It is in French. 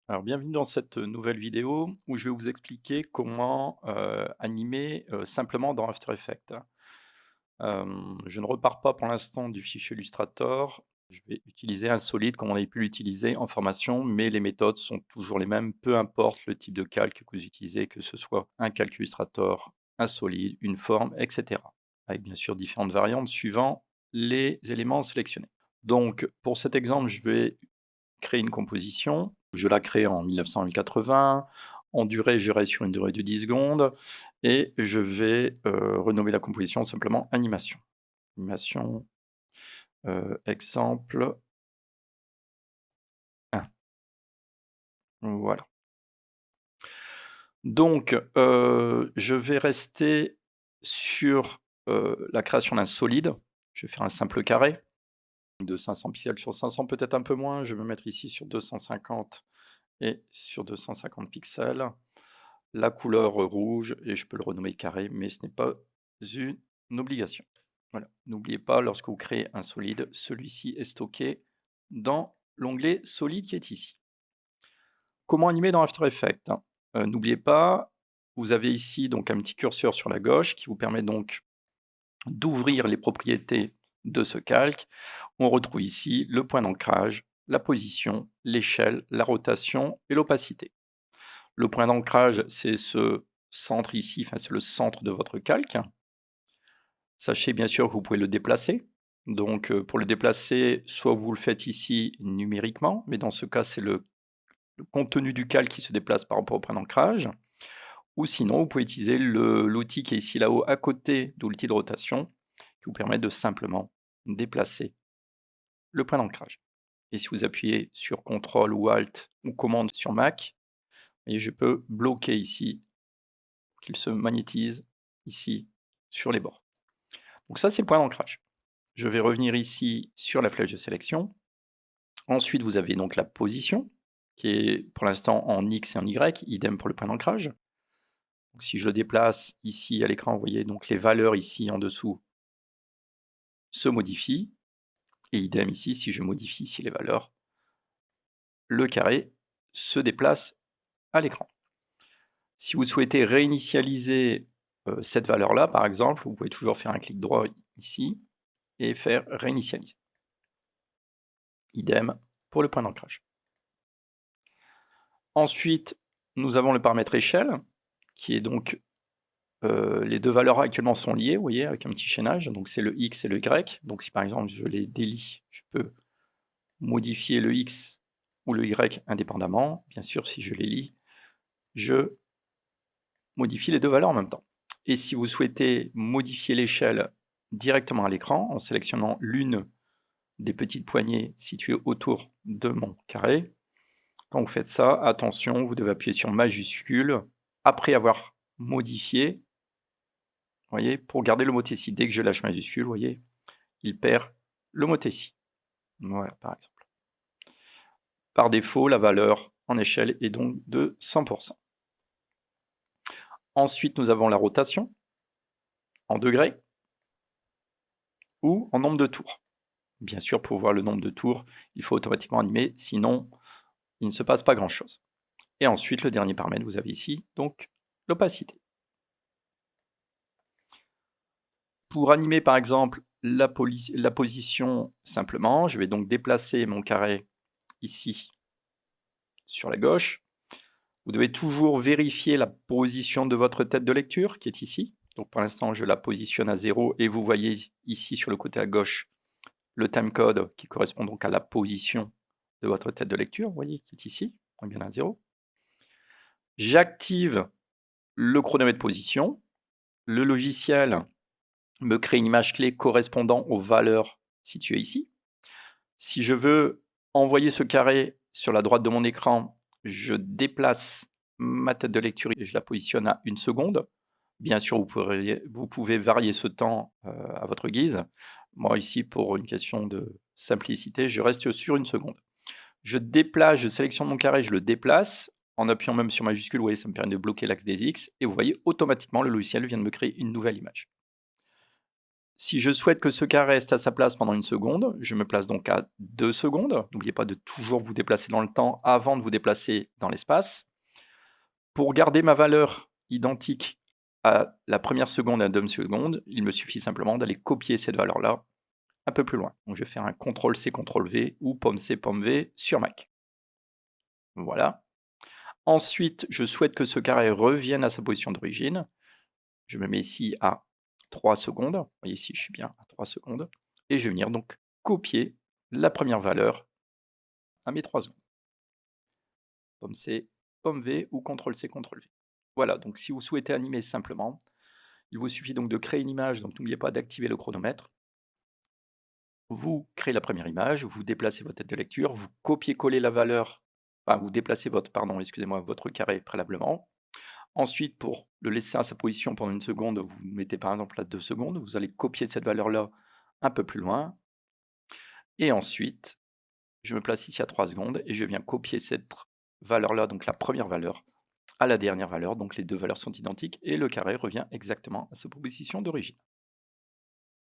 Alors, bienvenue dans cette nouvelle vidéo où je vais vous expliquer comment animer simplement dans After Effects. Je ne repars pas pour l'instant du fichier Illustrator. Je vais utiliser un solide comme on avait pu l'utiliser en formation, mais les méthodes sont toujours les mêmes, peu importe le type de calque que vous utilisez, que ce soit un calque Illustrator, un solide, une forme, etc. Avec bien sûr différentes variantes suivant les éléments sélectionnés. Donc, pour cet exemple, je vais créer une composition. Je la crée en 1980. En durée, je reste sur une durée de 10 secondes. Et je vais renommer la composition simplement animation. Animation, exemple 1. Voilà. Donc, je vais rester sur la création d'un solide. Je vais faire un simple carré de 500 pixels sur 500, peut-être un peu moins. Je vais me mettre ici sur 250 et sur 250 pixels. La couleur rouge, et je peux le renommer carré, mais ce n'est pas une obligation. Voilà. N'oubliez pas, lorsque vous créez un solide, celui-ci est stocké dans l'onglet solide qui est ici. Comment animer dans After Effects? N'oubliez pas, vous avez ici donc un petit curseur sur la gauche qui vous permet donc d'ouvrir les propriétés de ce calque. On retrouve ici le point d'ancrage, la position, l'échelle, la rotation et l'opacité. Le point d'ancrage, c'est ce centre ici, enfin c'est le centre de votre calque. Sachez bien sûr que vous pouvez le déplacer. Donc pour le déplacer, soit vous le faites ici numériquement, mais dans ce cas, c'est le contenu du calque qui se déplace par rapport au point d'ancrage. Ou sinon, vous pouvez utiliser l'outil qui est ici là-haut à côté de l'outil de rotation, qui vous permet de simplement déplacer le point d'ancrage. Et si vous appuyez sur CTRL ou ALT ou commande sur Mac, et je peux bloquer ici qu'il se magnétise ici sur les bords. Donc ça, c'est le point d'ancrage. Je vais revenir ici sur la flèche de sélection. Ensuite, vous avez donc la position, qui est pour l'instant en X et en Y, idem pour le point d'ancrage. Donc si je le déplace ici à l'écran, vous voyez donc les valeurs ici en dessous se modifient. Et idem ici, si je modifie ici les valeurs, le carré se déplace à l'écran. Si vous souhaitez réinitialiser cette valeur-là, par exemple, vous pouvez toujours faire un clic droit ici et faire réinitialiser. Idem pour le point d'ancrage. Ensuite, nous avons le paramètre échelle, qui est donc, les deux valeurs actuellement sont liées, vous voyez, avec un petit chaînage, donc c'est le X et le Y. Donc si par exemple je les délie, je peux modifier le X ou le Y indépendamment. Bien sûr, si je les lie, je modifie les deux valeurs en même temps. Et si vous souhaitez modifier l'échelle directement à l'écran, en sélectionnant l'une des petites poignées situées autour de mon carré, quand vous faites ça, attention, vous devez appuyer sur majuscule après avoir modifié, voyez, pour garder le mot ici. Dès que je lâche majuscule, vous voyez, il perd le mot ici. Voilà, par exemple. Par défaut, la valeur en échelle est donc de 100%. Ensuite, nous avons la rotation en degrés ou en nombre de tours. Bien sûr, pour voir le nombre de tours, il faut automatiquement animer, sinon il ne se passe pas grand-chose. Et ensuite, le dernier paramètre, vous avez ici, donc l'opacité. Pour animer par exemple la position simplement, je vais donc déplacer mon carré ici sur la gauche. Vous devez toujours vérifier la position de votre tête de lecture qui est ici. Donc pour l'instant, je la positionne à 0 et vous voyez ici sur le côté à gauche le timecode qui correspond donc à la position de votre tête de lecture, vous voyez, qui est ici, on est bien à 0. J'active le chronomètre position. Le logiciel me crée une image clé correspondant aux valeurs situées ici. Si je veux envoyer ce carré sur la droite de mon écran, je déplace ma tête de lecture et je la positionne à 1 seconde. Bien sûr, vous pouvez varier ce temps à votre guise. Moi, ici, pour une question de simplicité, je reste sur 1 seconde. Je déplace, je sélectionne mon carré, je le déplace. En appuyant même sur majuscule, vous voyez, ça me permet de bloquer l'axe des X. Et vous voyez, automatiquement, le logiciel vient de me créer une nouvelle image. Si je souhaite que ce carré reste à sa place pendant 1 seconde, je me place donc à 2 secondes. N'oubliez pas de toujours vous déplacer dans le temps avant de vous déplacer dans l'espace. Pour garder ma valeur identique à la première seconde et à la deuxième seconde, il me suffit simplement d'aller copier cette valeur-là un peu plus loin. Donc je vais faire un CTRL-C, CTRL-V ou pomme-C, pomme-V sur Mac. Voilà. Ensuite, je souhaite que ce carré revienne à sa position d'origine. Je me mets ici à 3 secondes. Vous voyez ici, je suis bien à 3 secondes. Et je vais venir donc copier la première valeur à mes 3 secondes. Pomme C, pomme V ou CTRL-C, CTRL-V. Voilà, donc si vous souhaitez animer simplement, il vous suffit donc de créer une image, donc n'oubliez pas d'activer le chronomètre. Vous créez la première image, vous déplacez votre tête de lecture, vous copiez-collez la valeur, enfin vous déplacez votre, votre carré préalablement. Ensuite, pour le laisser à sa position pendant 1 seconde, vous mettez par exemple à 2 secondes, vous allez copier cette valeur-là un peu plus loin. Et ensuite, je me place ici à 3 secondes et je viens copier cette valeur-là, donc la première valeur, à la dernière valeur, donc les deux valeurs sont identiques et le carré revient exactement à sa position d'origine.